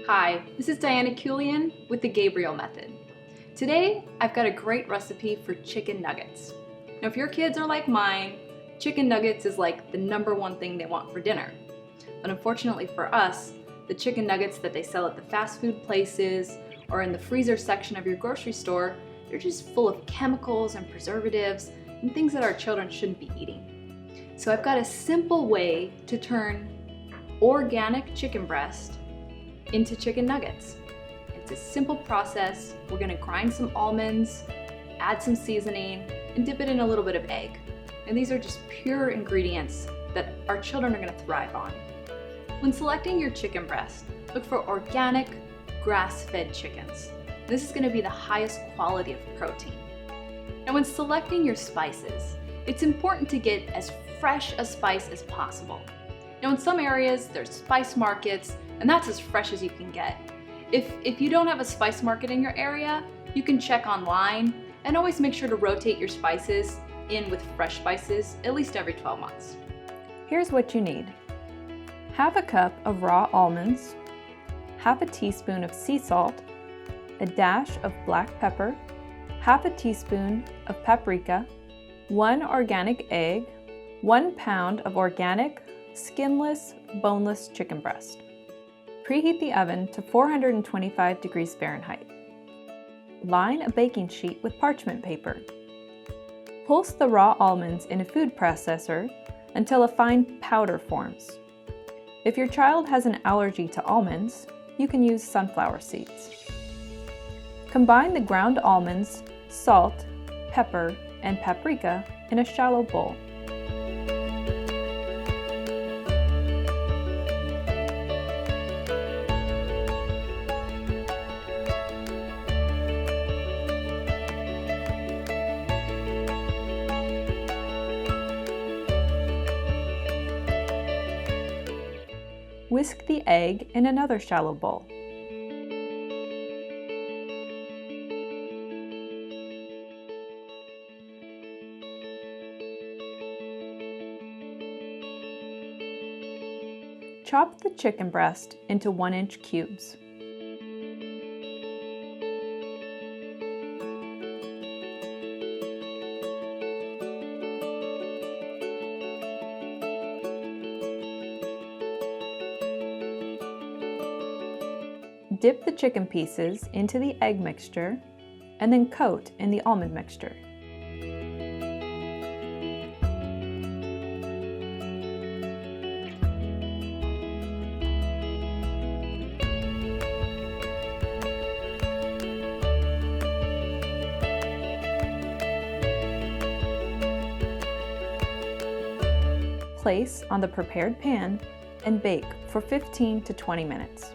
Hi, this is Diana Keuilian with the Gabriel Method. Today, I've got a great recipe for chicken nuggets. Now, if your kids are like mine, chicken nuggets is like the #1 thing they want for dinner. But unfortunately for us, the chicken nuggets that they sell at the fast food places or in the freezer section of your grocery store, they're just full of chemicals and preservatives and things that our children shouldn't be eating. So I've got a simple way to turn organic chicken breast into chicken nuggets. It's a simple process. We're gonna grind some almonds, add some seasoning, and dip it in a little bit of egg. And these are just pure ingredients that our children are gonna thrive on. When selecting your chicken breast, look for organic, grass-fed chickens. This is gonna be the highest quality of protein. Now, when selecting your spices, it's important to get as fresh a spice as possible. Now, in some areas, there's spice markets, and that's as fresh as you can get. If you don't have a spice market in your area, you can check online and always make sure to rotate your spices in with fresh spices at least every 12 months. Here's what you need. Half a cup of raw almonds, half a teaspoon of sea salt, a dash of black pepper, half a teaspoon of paprika, 1 organic egg, 1 pound of organic, skinless, boneless chicken breast. Preheat the oven to 425 degrees Fahrenheit. Line a baking sheet with parchment paper. Pulse the raw almonds in a food processor until a fine powder forms. If your child has an allergy to almonds, you can use sunflower seeds. Combine the ground almonds, salt, pepper, and paprika in a shallow bowl. Whisk the egg in another shallow bowl. Chop the chicken breast into 1-inch cubes. Dip the chicken pieces into the egg mixture and then coat in the almond mixture. Place on the prepared pan and bake for 15 to 20 minutes.